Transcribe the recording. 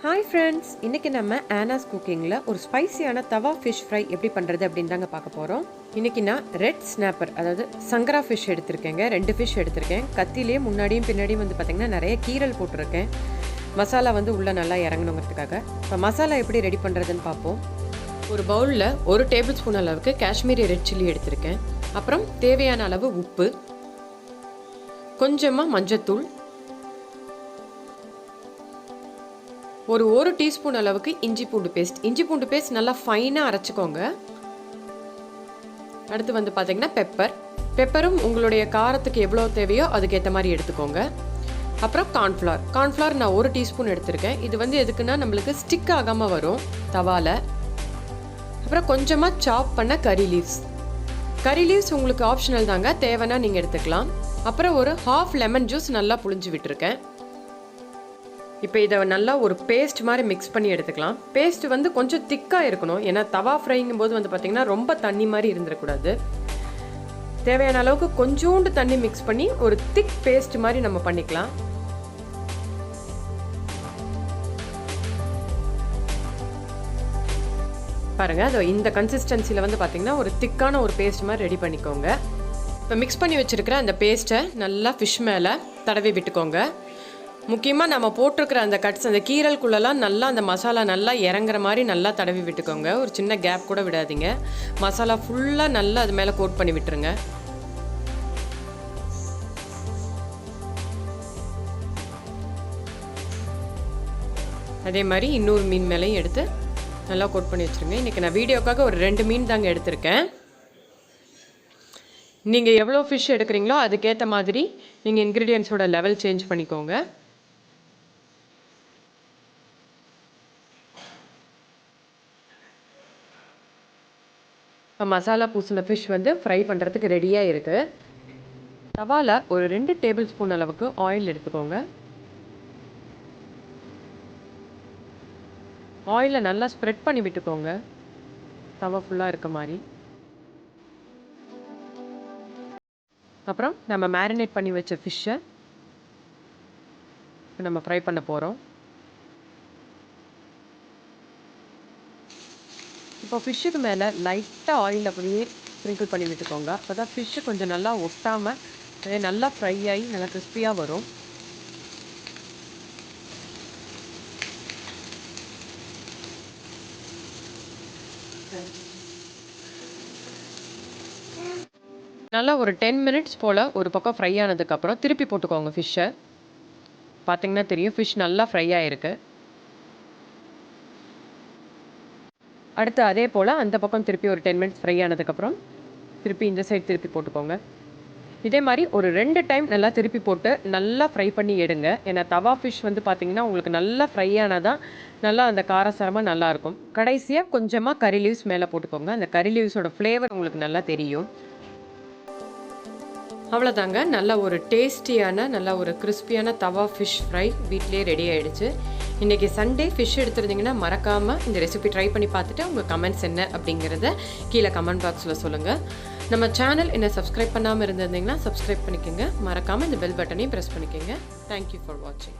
Hi friends, இன்றைக்கி நம்ம ஆனாஸ் குக்கிங்கில் ஒரு ஸ்பைசியான தவா ஃபிஷ் ஃப்ரை எப்படி பண்ணுறது அப்படின்னு தாங்க பார்க்க போகிறோம். இன்றைக்கி நான் ரெட் ஸ்னாப்பர், அதாவது சங்கரா ஃபிஷ் எடுத்திருக்கேங்க. 2 ஃபிஷ் எடுத்திருக்கேன். கத்திலேயே முன்னாடியும் பின்னாடியும் வந்து பார்த்திங்கன்னா நிறைய கீரல் போட்டிருக்கேன். மசாலா வந்து உள்ளே நல்லா இறங்கணுங்கிறதுக்காக. இப்போ மசாலா எப்படி ரெடி பண்ணுறதுன்னு பார்ப்போம். ஒரு பவுலில் 1 டேபிள் ஸ்பூன் அளவுக்கு காஷ்மீரி ரெட் சில்லி எடுத்திருக்கேன். அப்புறம் தேவையான அளவு உப்பு, கொஞ்சமாக மஞ்சத்தூள், ஒரு டீஸ்பூன் அளவுக்கு இஞ்சி பூண்டு பேஸ்ட் நல்லா ஃபைனாக அரைச்சிக்கோங்க. அடுத்து வந்து பார்த்தீங்கன்னா பெப்பரும் உங்களுடைய காரத்துக்கு எவ்வளோ தேவையோ அதுக்கேற்ற மாதிரி எடுத்துக்கோங்க. அப்புறம் கார்ன்ஃப்ளவர் நான் 1 டீஸ்பூன் எடுத்திருக்கேன். இது வந்து எதுக்குன்னா நம்மளுக்கு ஸ்டிக் ஆகாமல் வரும் தவாவில். அப்புறம் கொஞ்சமாக சாப் பண்ண கறி லீவ்ஸ் உங்களுக்கு ஆப்ஷனல் தாங்க, தேவைன்னா நீங்கள் எடுத்துக்கலாம். அப்புறம் ஒரு ½ லெமன் ஜூஸ் நல்லா புழிஞ்சு விட்டுருக்கேன். இப்போ இதை நல்லா ஒரு பேஸ்ட் மாதிரி மிக்ஸ் பண்ணி எடுத்துக்கலாம். பேஸ்ட் வந்து கொஞ்சம் திக்காக இருக்கணும், ஏன்னா தவா ஃப்ரைங்கும் போது வந்து பார்த்திங்கன்னா ரொம்ப தண்ணி மாதிரி இருந்துடக்கூடாது. தேவையான அளவுக்கு கொஞ்சோண்டு தண்ணி மிக்ஸ் பண்ணி ஒரு திக் பேஸ்ட் மாதிரி நம்ம பண்ணிக்கலாம். பாருங்கள், அது இந்த கன்சிஸ்டன்சியில் வந்து பார்த்திங்கன்னா ஒரு திக்கான ஒரு பேஸ்ட் மாதிரி ரெடி பண்ணிக்கோங்க. இப்போ மிக்ஸ் பண்ணி வச்சுருக்கிற அந்த பேஸ்ட்டை நல்லா ஃபிஷ் மேலே தடவி விட்டுக்கோங்க. முக்கியமாக நம்ம போட்டிருக்கிற அந்த கட்ஸ், அந்த கீரல்குள்ளெல்லாம் நல்லா அந்த மசாலா நல்லா இறங்குற மாதிரி நல்லா தடவி விட்டுக்கோங்க. ஒரு சின்ன கேப் கூட விடாதீங்க. மசாலா ஃபுல்லாக நல்லா அது மேலே கோட் பண்ணி விட்டுருங்க. அதே மாதிரி இன்னொரு மீன் மேலேயும் எடுத்து நல்லா கோட் பண்ணி வச்சுருங்க. இன்றைக்கி நான் வீடியோக்காக ஒரு 2 மீன் தாங்க எடுத்திருக்கேன். நீங்கள் எவ்வளோ ஃபிஷ் எடுக்கிறீங்களோ அதுக்கேற்ற மாதிரி நீங்கள் இன்க்ரீடியன்ஸோட லெவல் சேஞ்ச் பண்ணிக்கோங்க. இப்போ மசாலா பூசின ஃபிஷ் வந்து ஃப்ரை பண்ணுறதுக்கு ரெடியாக இருக்குது. தவாவில் ஒரு 2 டேபிள் ஸ்பூன் அளவுக்கு ஆயில் எடுத்துக்கோங்க. ஆயிலை நல்லா ஸ்ப்ரெட் பண்ணி விட்டுக்கோங்க, தவா ஃபுல்லாக இருக்க மாதிரி. அப்புறம் நம்ம மேரினேட் பண்ணி வச்ச ஃபிஷ்ஷை நம்ம ஃப்ரை பண்ண போகிறோம். இப்போ ஃபிஷ்ஷுக்கு மேலே லைட்டாக ஆயில் அப்படியே ஸ்ப்ரிங்கிள் பண்ணி விட்டுக்கோங்க. அப்போ தான் ஃபிஷ்ஷு கொஞ்சம் நல்லா ஒட்டாமல் நல்லா ஃப்ரை ஆகி நல்லா கிறிஸ்பியாக வரும். நல்லா ஒரு 10 மினிட்ஸ் போல் ஒரு பக்கம் ஃப்ரை ஆனதுக்கப்புறம் திருப்பி போட்டுக்கோங்க ஃபிஷ்ஷை. பார்த்திங்கன்னா தெரியும், ஃபிஷ் நல்லா ஃப்ரை ஆகிருக்கு. அடுத்து அதே போல் அந்த பக்கம் திருப்பி ஒரு 10 மினிட்ஸ் ஃப்ரை ஆனதுக்கப்புறம் திருப்பி இந்த சைடு திருப்பி போட்டுக்கோங்க. இதே மாதிரி ஒரு 2 டைம் நல்லா திருப்பி போட்டு நல்லா ஃப்ரை பண்ணி எடுங்க. ஏன்னா தவா ஃபிஷ் வந்து பார்த்திங்கன்னா உங்களுக்கு நல்லா ஃப்ரை ஆனாதான் நல்லா அந்த காரசாரமாக நல்லாயிருக்கும். கடைசியாக கொஞ்சமாக கறி லீவ்ஸ் மேலே போட்டுக்கோங்க. அந்த கறி லீவ்ஸோட ஃப்ளேவர் உங்களுக்கு நல்லா தெரியும். அவ்வளோதாங்க, நல்ல ஒரு டேஸ்டியான நல்ல ஒரு கிறிஸ்பியான தவா ஃபிஷ் ஃப்ரை வீட்டிலே ரெடி ஆகிடுச்சு. இன்றைக்கி சண்டே ஃபிஷ் எடுத்துருந்தீங்கன்னா மறக்காமல் இந்த ரெசிபி ட்ரை பண்ணி பார்த்துட்டு உங்கள் கமெண்ட்ஸ் என்ன அப்படிங்கிறத கீழே கமெண்ட் பாக்ஸில் சொல்லுங்கள். நம்ம சேனல் என்ன சப்ஸ்கிரைப் பண்ணாமல் இருந்திருந்தீங்கன்னா சப்ஸ்கிரைப் பண்ணிக்கோங்க. மறக்காமல் இந்த பெல் பட்டனையும் ப்ரெஸ் பண்ணிக்கோங்க. தேங்க்யூ ஃபார் வாட்சிங்.